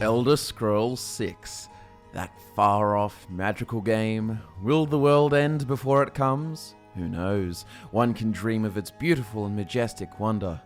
Elder Scrolls 6. That far-off, magical game. Will the world end before it comes? Who knows? One can dream of its beautiful and majestic wonder.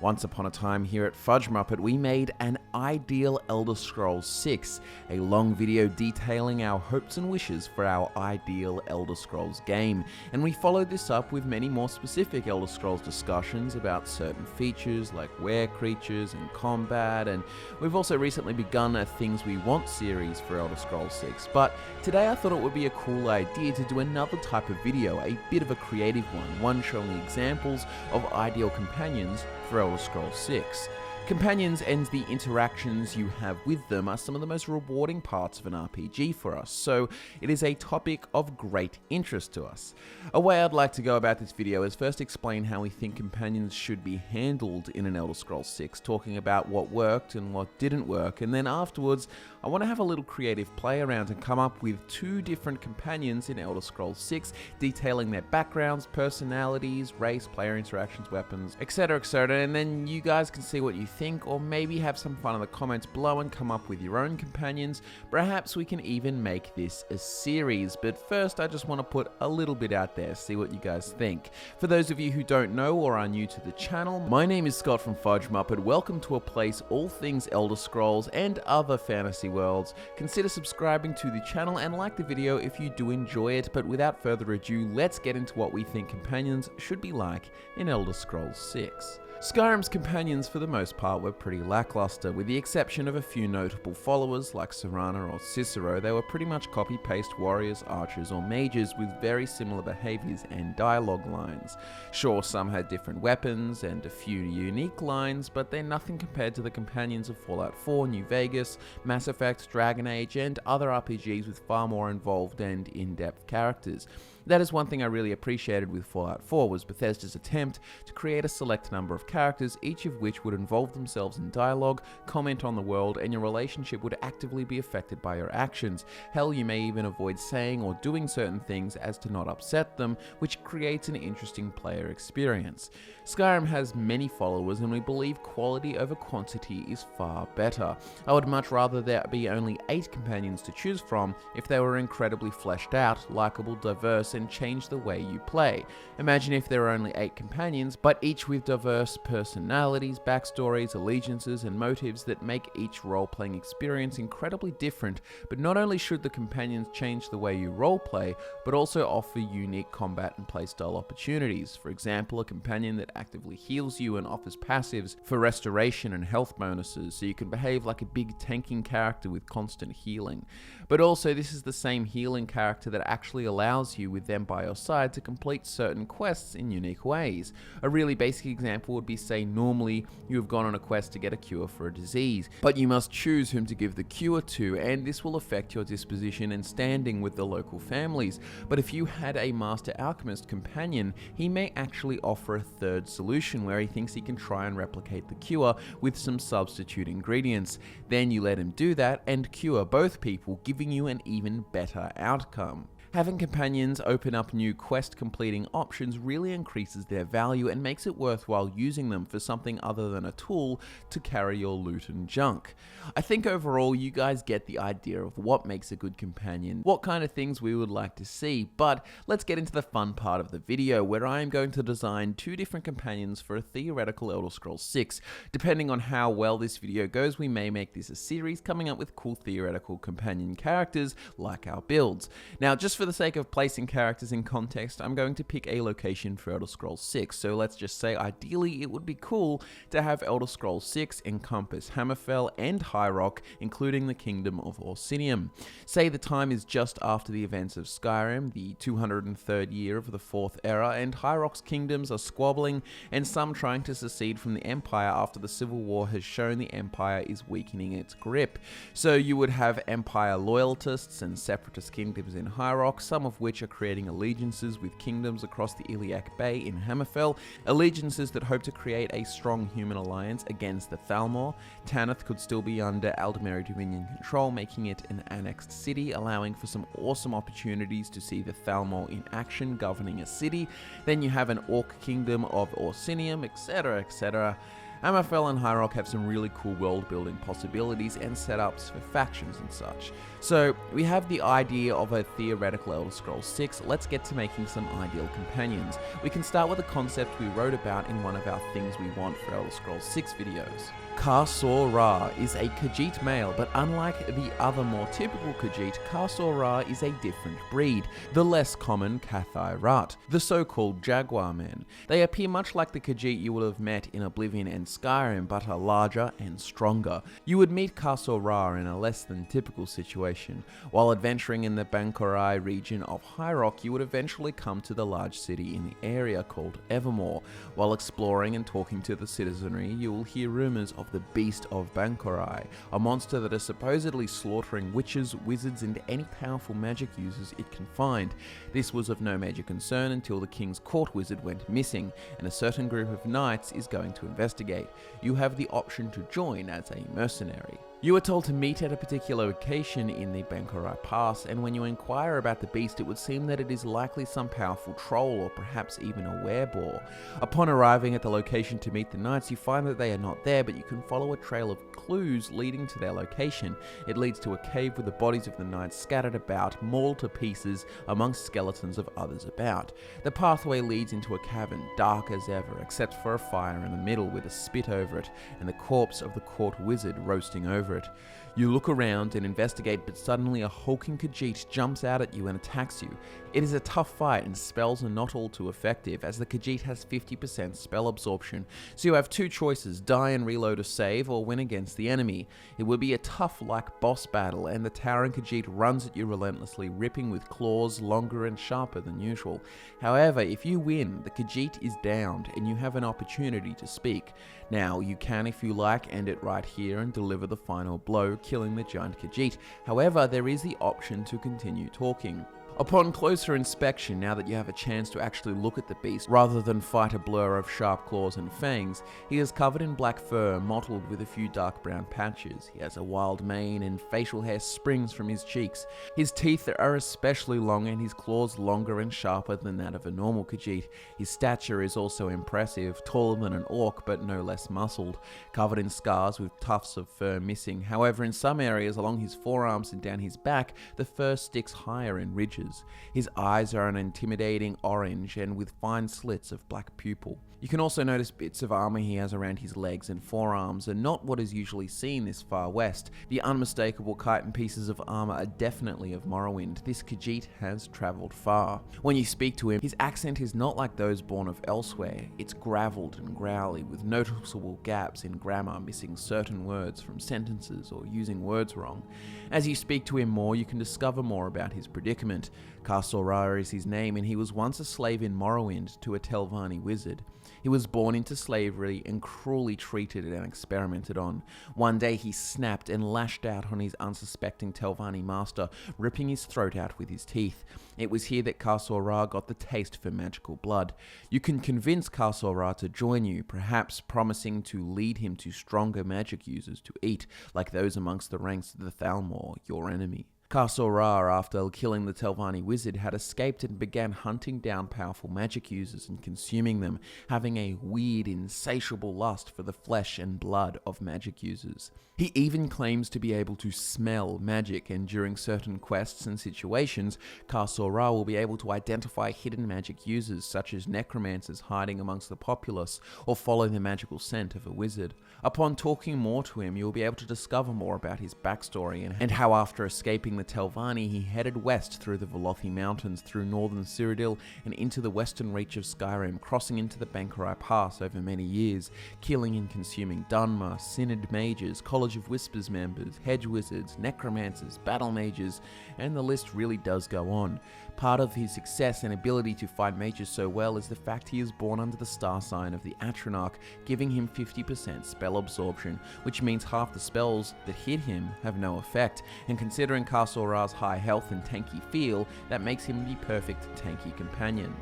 Once upon a time here at Fudge Muppet, we made an ideal Elder Scrolls 6, a long video detailing our hopes and wishes for our ideal Elder Scrolls game, and we followed this up with many more specific Elder Scrolls discussions about certain features like were creatures and combat, and we've also recently begun a Things We Want series for Elder Scrolls 6, but today I thought it would be a cool idea to do another type of video, a bit of a creative one showing examples of ideal companions for Elder Scrolls 6. Companions and the interactions you have with them are some of the most rewarding parts of an RPG for us, so it is a topic of great interest to us. A way I'd like to go about this video is first explain how we think companions should be handled in an Elder Scrolls 6, talking about what worked and what didn't work, and then afterwards I want to have a little creative play around and come up with two different companions in Elder Scrolls 6, detailing their backgrounds, personalities, race, player interactions, weapons, etc, and then you guys can see what you think, or maybe have some fun in the comments below and come up with your own companions. Perhaps we can even make this a series, but first I just want to put a little bit out there, see what you guys think. For those of you who don't know or are new to the channel, my name is Scott from Fudge Muppet. Welcome to a place all things Elder Scrolls and other fantasy worlds. Consider subscribing to the channel and like the video if you do enjoy it, but without further ado, let's get into what we think companions should be like in Elder Scrolls 6. Skyrim's companions for the most part were pretty lackluster, with the exception of a few notable followers like Serana or Cicero. They were pretty much copy-paste warriors, archers or mages with very similar behaviors and dialogue lines. Sure, some had different weapons and a few unique lines, but they're nothing compared to the companions of Fallout 4, New Vegas, Mass Effect, Dragon Age and other RPGs with far more involved and in-depth characters. That is one thing I really appreciated with Fallout 4 was Bethesda's attempt to create a select number of characters, each of which would involve themselves in dialogue, comment on the world, and your relationship would actively be affected by your actions. Hell, you may even avoid saying or doing certain things as to not upset them, which creates an interesting player experience. Skyrim has many followers, and we believe quality over quantity is far better. I would much rather there be only 8 companions to choose from if they were incredibly fleshed out, likable, diverse, and change the way you play. Imagine if there were only 8 companions, but each with diverse personalities, backstories, allegiances, and motives that make each role-playing experience incredibly different. But not only should the companions change the way you roleplay, but also offer unique combat and playstyle opportunities. For example, a companion that actively heals you and offers passives for restoration and health bonuses, so you can behave like a big tanking character with constant healing. But also, this is the same healing character that actually allows you, with them by your side, to complete certain quests in unique ways. A really basic example would be, say, normally you have gone on a quest to get a cure for a disease, but you must choose whom to give the cure to, and this will affect your disposition and standing with the local families. But if you had a master alchemist companion, he may actually offer a third solution where he thinks he can try and replicate the cure with some substitute ingredients. Then you let him do that and cure both people, giving you an even better outcome. Having companions open up new quest completing options really increases their value and makes it worthwhile using them for something other than a tool to carry your loot and junk. I think overall you guys get the idea of what makes a good companion, what kind of things we would like to see, but let's get into the fun part of the video where I am going to design 2 different companions for a theoretical Elder Scrolls 6. Depending on how well this video goes, we may make this a series coming up with cool theoretical companion characters like our builds. Now, just for the sake of placing characters in context, I'm going to pick a location for Elder Scrolls 6, so let's just say ideally it would be cool to have Elder Scrolls 6 encompass Hammerfell and High Rock, including the Kingdom of Orsinium. Say the time is just after the events of Skyrim, the 203rd year of the 4th era, and High Rock's kingdoms are squabbling, and some trying to secede from the Empire after the Civil War has shown the Empire is weakening its grip. So you would have Empire loyalists and separatist kingdoms in High Rock, some of which are creating allegiances with kingdoms across the Iliac Bay in Hammerfell, allegiances that hope to create a strong human alliance against the Thalmor. Tanith could still be under Aldmeri Dominion control, making it an annexed city, allowing for some awesome opportunities to see the Thalmor in action governing a city. Then you have an Orc kingdom of Orsinium, etc. Amorphel and High Rock have some really cool world building possibilities and setups for factions and such. So we have the idea of a theoretical Elder Scrolls 6, let's get to making some ideal companions. We can start with a concept we wrote about in one of our Things We Want for Elder Scrolls 6 videos. Ka-Zor Ra is a Khajiit male, but unlike the other more typical Khajiit, Ka-Zor Ra is a different breed, the less common Cathai Rat, the so-called Jaguar men. They appear much like the Khajiit you would have met in Oblivion and Skyrim, but are larger and stronger. You would meet Ka-Zor Ra in a less than typical situation. While adventuring in the Bankorai region of High Rock, you would eventually come to the large city in the area called Evermore. While exploring and talking to the citizenry, you will hear rumors of the Beast of Bankorai, a monster that is supposedly slaughtering witches, wizards, and any powerful magic users it can find. This was of no major concern until the king's court wizard went missing, and a certain group of knights is going to investigate. You have the option to join as a mercenary. You are told to meet at a particular location in the Bankorai Pass, and when you inquire about the beast, it would seem that it is likely some powerful troll or perhaps even a werebore. Upon arriving at the location to meet the knights, you find that they are not there, but you can follow a trail of clues leading to their location. It leads to a cave with the bodies of the knights scattered about, mauled to pieces amongst skeletons of others about. The pathway leads into a cavern, dark as ever, except for a fire in the middle with a spit over it, and the corpse of the court wizard roasting over it. You look around and investigate, but suddenly a hulking Khajiit jumps out at you and attacks you. It is a tough fight, and spells are not all too effective, as the Khajiit has 50% spell absorption, so you have two choices: die and reload a save, or win against the enemy. It would be a tough like boss battle, and the towering Khajiit runs at you relentlessly, ripping with claws longer and sharper than usual. However, if you win, the Khajiit is downed, and you have an opportunity to speak. Now, you can, if you like, end it right here and deliver the final blow, killing the giant Khajiit. However, there is the option to continue talking. Upon closer inspection, now that you have a chance to actually look at the beast rather than fight a blur of sharp claws and fangs, he is covered in black fur, mottled with a few dark brown patches. He has a wild mane and facial hair springs from his cheeks. His teeth are especially long and his claws longer and sharper than that of a normal Khajiit. His stature is also impressive, taller than an orc but no less muscled, covered in scars with tufts of fur missing. However, in some areas along his forearms and down his back, the fur sticks higher in ridges. His eyes are an intimidating orange and with fine slits of black pupil. You can also notice bits of armor he has around his legs and forearms, and not what is usually seen this far west. The unmistakable chitin pieces of armor are definitely of Morrowind. This Khajiit has travelled far. When you speak to him, his accent is not like those born of elsewhere. It's gravelled and growly, with noticeable gaps in grammar, missing certain words from sentences or using words wrong. As you speak to him more, you can discover more about his predicament. Ka-Zor Ra is his name, and he was once a slave in Morrowind to a Telvanni wizard. He was born into slavery and cruelly treated and experimented on. One day he snapped and lashed out on his unsuspecting Telvanni master, ripping his throat out with his teeth. It was here that Ka-Zor Ra got the taste for magical blood. You can convince Ka-Zor Ra to join you, perhaps promising to lead him to stronger magic users to eat, like those amongst the ranks of the Thalmor, your enemy. Ka-Zor Ra, after killing the Telvanni wizard, had escaped and began hunting down powerful magic users and consuming them, having a weird, insatiable lust for the flesh and blood of magic users. He even claims to be able to smell magic, and during certain quests and situations, Ka-Zor Ra will be able to identify hidden magic users, such as necromancers hiding amongst the populace, or follow the magical scent of a wizard. Upon talking more to him, you will be able to discover more about his backstory and how after escaping the Telvanni, he headed west through the Velothi Mountains, through northern Cyrodiil, and into the western reach of Skyrim, crossing into the Bankorai Pass over many years, killing and consuming Dunmer, Synod mages, College of Whispers members, hedge wizards, necromancers, battle mages, and the list really does go on. Part of his success and ability to fight mages so well is the fact he is born under the star sign of the Atronach, giving him 50% spell absorption, which means half the spells that hit him have no effect, and considering Ka-Zor Ra's high health and tanky feel, that makes him the perfect tanky companion.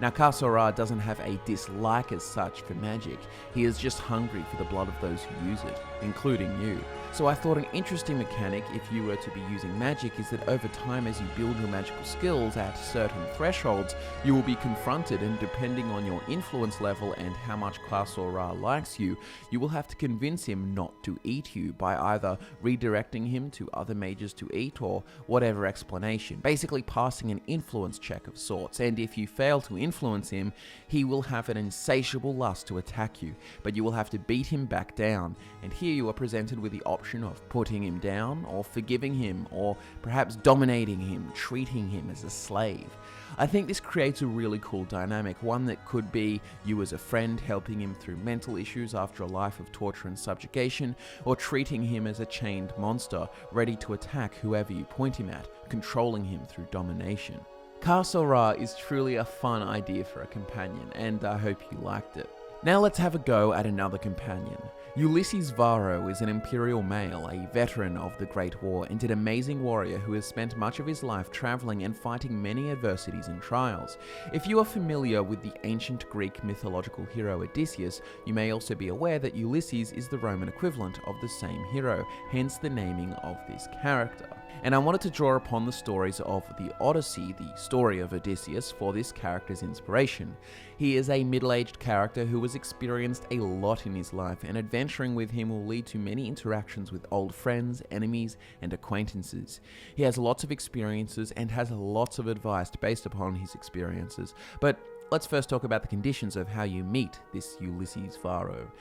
Now, Ka-Sora doesn't have a dislike as such for magic, he is just hungry for the blood of those who use it, including you. So I thought an interesting mechanic if you were to be using magic is that over time as you build your magical skills at certain thresholds, you will be confronted, and depending on your influence level and how much Ka-Sora likes you, you will have to convince him not to eat you by either redirecting him to other mages to eat or whatever explanation, basically passing an influence check of sorts. And if you fail to influence him, he will have an insatiable lust to attack you, but you will have to beat him back down. And here you are presented with the option of putting him down, or forgiving him, or perhaps dominating him, treating him as a slave. I think this creates a really cool dynamic, one that could be you as a friend helping him through mental issues after a life of torture and subjugation, or treating him as a chained monster, ready to attack whoever you point him at, controlling him through domination. Ka-Sora is truly a fun idea for a companion, and I hope you liked it. Now let's have a go at another companion. Ulysses Varro is an imperial male, a veteran of the Great War, and an amazing warrior who has spent much of his life traveling and fighting many adversities and trials. If you are familiar with the ancient Greek mythological hero Odysseus, you may also be aware that Ulysses is the Roman equivalent of the same hero, hence the naming of this character. And I wanted to draw upon the stories of the Odyssey, the story of Odysseus, for this character's inspiration. He is a middle-aged character who has experienced a lot in his life, and adventuring with him will lead to many interactions with old friends, enemies, and acquaintances. He has lots of experiences and has lots of advice based upon his experiences. But let's first talk about the conditions of how you meet this Ulysses Varro.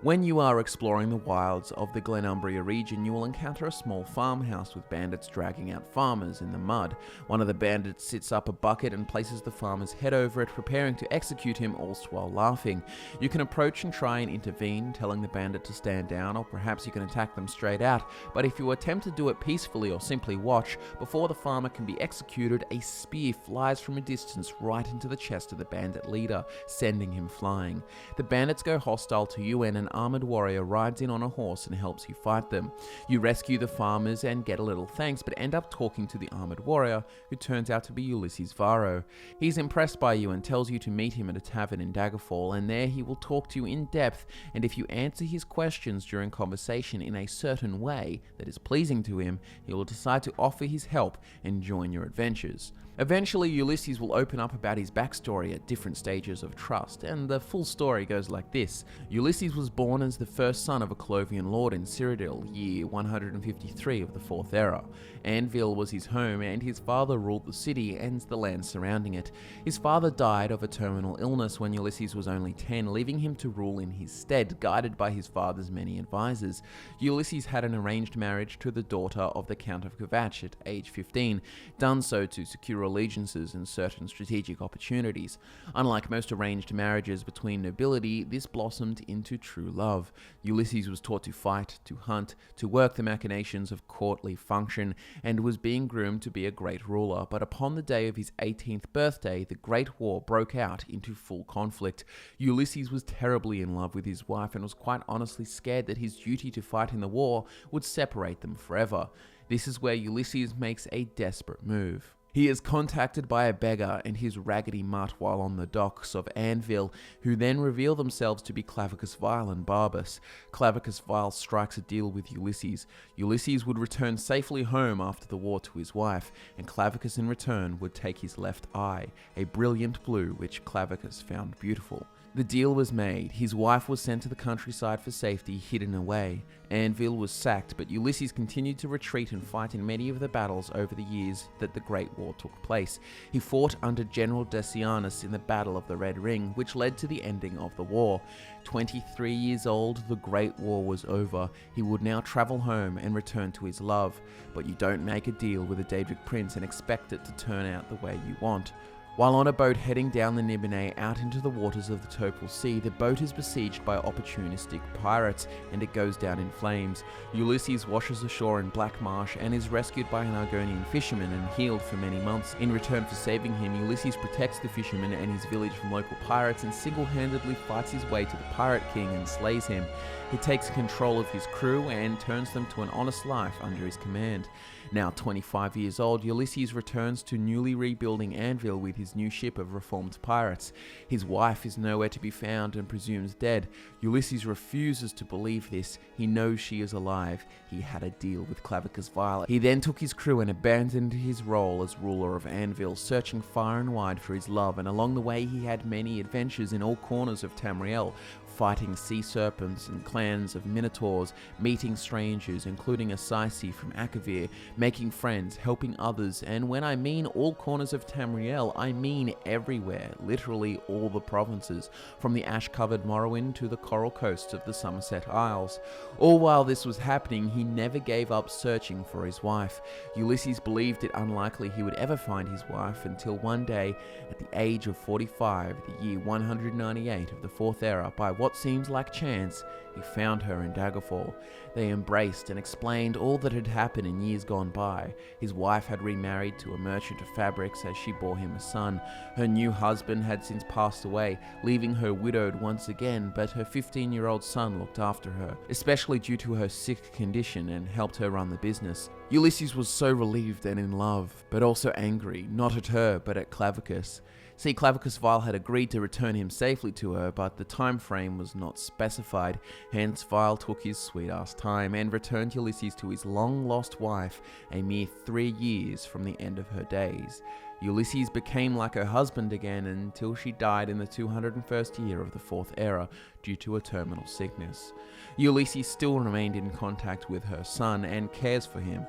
When you are exploring the wilds of the Glenumbria region, you will encounter a small farmhouse with bandits dragging out farmers in the mud. One of the bandits sits up a bucket and places the farmer's head over it, preparing to execute him, all while laughing. You can approach and try and intervene, telling the bandit to stand down, or perhaps you can attack them straight out. But if you attempt to do it peacefully or simply watch, before the farmer can be executed, a spear flies from a distance right into the chest of the bandit leader, sending him flying. The bandits go hostile to you, and an armored warrior rides in on a horse and helps you fight them. You rescue the farmers and get a little thanks, but end up talking to the armored warrior, who turns out to be Ulysses Varro. He's impressed by you and tells you to meet him at a tavern in Daggerfall, and there he will talk to you in depth, and if you answer his questions during conversation in a certain way that is pleasing to him, he will decide to offer his help and join your adventures. Eventually, Ulysses will open up about his backstory at different stages of trust, and the full story goes like this. Ulysses was born as the first son of a Clovian lord in Cyrodiil, year 153 of the Fourth Era. Anvil was his home, and his father ruled the city and the land surrounding it. His father died of a terminal illness when Ulysses was only 10, leaving him to rule in his stead, guided by his father's many advisors. Ulysses had an arranged marriage to the daughter of the Count of Kvatch at age 15, done so to secure allegiances and certain strategic opportunities. Unlike most arranged marriages between nobility, this blossomed into true love. Ulysses was taught to fight, to hunt, to work the machinations of courtly function, and was being groomed to be a great ruler. But upon the day of his 18th birthday, the Great War broke out into full conflict. Ulysses was terribly in love with his wife and was quite honestly scared that his duty to fight in the war would separate them forever. This is where Ulysses makes a desperate move. He is contacted by a beggar and his raggedy mutt while on the docks of Anvil, who then reveal themselves to be Clavicus Vile and Barbas. Clavicus Vile strikes a deal with Ulysses. Ulysses would return safely home after the war to his wife, and Clavicus in return would take his left eye, a brilliant blue which Clavicus found beautiful. The deal was made. His wife was sent to the countryside for safety, hidden away. Anvil was sacked, but Ulysses continued to retreat and fight in many of the battles over the years that the Great War took place. He fought under General Decianus in the Battle of the Red Ring, which led to the ending of the war. 23 years old, the Great War was over. He would now travel home and return to his love. But you don't make a deal with a Daedric prince and expect it to turn out the way you want. While on a boat heading down the Nibene out into the waters of the Topal Sea, the boat is besieged by opportunistic pirates and it goes down in flames. Ulysses washes ashore in Black Marsh and is rescued by an Argonian fisherman and healed for many months. In return for saving him, Ulysses protects the fisherman and his village from local pirates and single-handedly fights his way to the Pirate King and slays him. He takes control of his crew and turns them to an honest life under his command. Now 25 years old, Ulysses returns to newly rebuilding Anvil with his his new ship of reformed pirates. His wife is nowhere to be found and presumes dead. Ulysses refuses to believe this. He knows she is alive. He had a deal with Clavicus Vile. He then took his crew and abandoned his role as ruler of Anvil, searching far and wide for his love, and along the way he had many adventures in all corners of Tamriel, fighting sea serpents and clans of minotaurs, meeting strangers, including a Psyche from Akavir, making friends, helping others, and when I mean all corners of Tamriel, I mean everywhere, literally all the provinces, from the ash-covered Morrowind to the coral coasts of the Somerset Isles. All while this was happening, he never gave up searching for his wife. Ulysses believed it unlikely he would ever find his wife until one day, at the age of 45, the year 198 of the Fourth Era, by what seems like chance, he found her in Daggerfall. They embraced and explained all that had happened in years gone by. His wife had remarried to a merchant of fabrics as she bore him a son. Her new husband had since passed away, leaving her widowed once again, but her 15-year-old son looked after her, especially due to her sick condition, and helped her run the business. Ulysses was so relieved and in love, but also angry, not at her, but at Clavicus. See, Clavicus Vile had agreed to return him safely to her, but the time frame was not specified. Hence, Vile took his sweet-ass time and returned Ulysses to his long-lost wife a mere 3 years from the end of her days. Ulysses became like her husband again until she died in the 201st year of the Fourth Era due to a terminal sickness. Ulysses still remained in contact with her son and cares for him,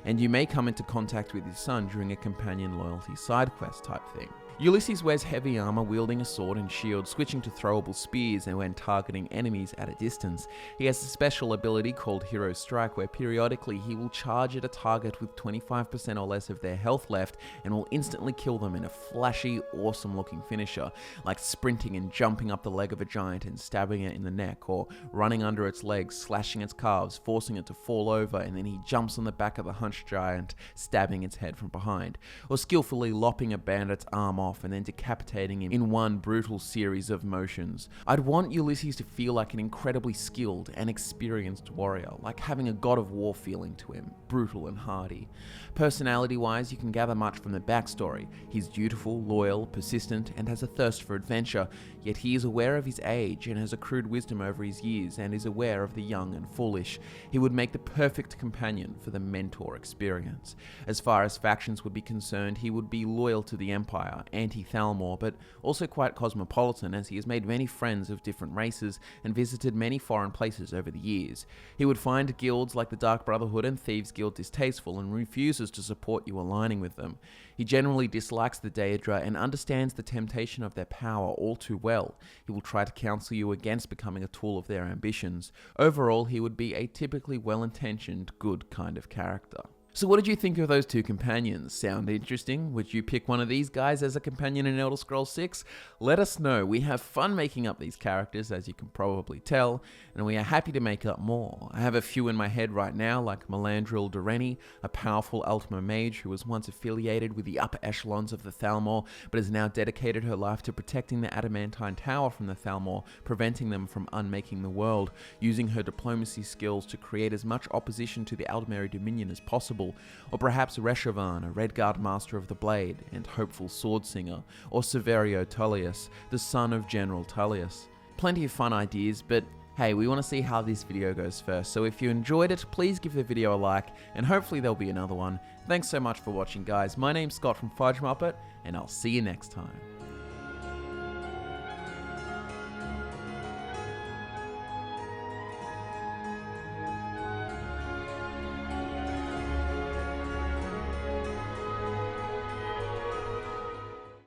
and you may come into contact with his son during a companion loyalty side quest type thing. Ulysses wears heavy armor, wielding a sword and shield, switching to throwable spears and when targeting enemies at a distance. He has a special ability called Hero Strike, where periodically he will charge at a target with 25% or less of their health left and will instantly kill them in a flashy, awesome looking finisher, like sprinting and jumping up the leg of a giant and stabbing it in the neck, or running under its legs, slashing its calves, forcing it to fall over, and then he jumps on the back of the hunched giant, stabbing its head from behind, or skillfully lopping a bandit's arm off and then decapitating him in one brutal series of motions. I'd want Ulysses to feel like an incredibly skilled and experienced warrior, like having a god of war feeling to him, brutal and hardy. Personality-wise, you can gather much from the backstory. He's dutiful, loyal, persistent, and has a thirst for adventure, yet he is aware of his age and has accrued wisdom over his years and is aware of the young and foolish. He would make the perfect companion for the mentor experience. As far as factions would be concerned, he would be loyal to the Empire, anti-Thalmor, but also quite cosmopolitan, as he has made many friends of different races and visited many foreign places over the years. He would find guilds like the Dark Brotherhood and Thieves Guild distasteful and refuses to support you aligning with them. He generally dislikes the Daedra and understands the temptation of their power all too well. He will try to counsel you against becoming a tool of their ambitions. Overall, he would be a typically well-intentioned, good kind of character. So what did you think of those two companions? Sound interesting? Would you pick one of these guys as a companion in Elder Scrolls 6? Let us know. We have fun making up these characters, as you can probably tell, and we are happy to make up more. I have a few in my head right now, like Melandril Dureni, a powerful Ultima mage who was once affiliated with the upper echelons of the Thalmor, but has now dedicated her life to protecting the Adamantine Tower from the Thalmor, preventing them from unmaking the world, using her diplomacy skills to create as much opposition to the Aldmeri Dominion as possible. Or perhaps Reshavan, a Redguard Master of the Blade and hopeful sword singer, or Severio Tullius, the son of General Tullius. Plenty of fun ideas, but hey, we want to see how this video goes first, so if you enjoyed it, please give the video a like, and hopefully there'll be another one. Thanks so much for watching, guys. My name's Scott from Fudge Muppet, and I'll see you next time.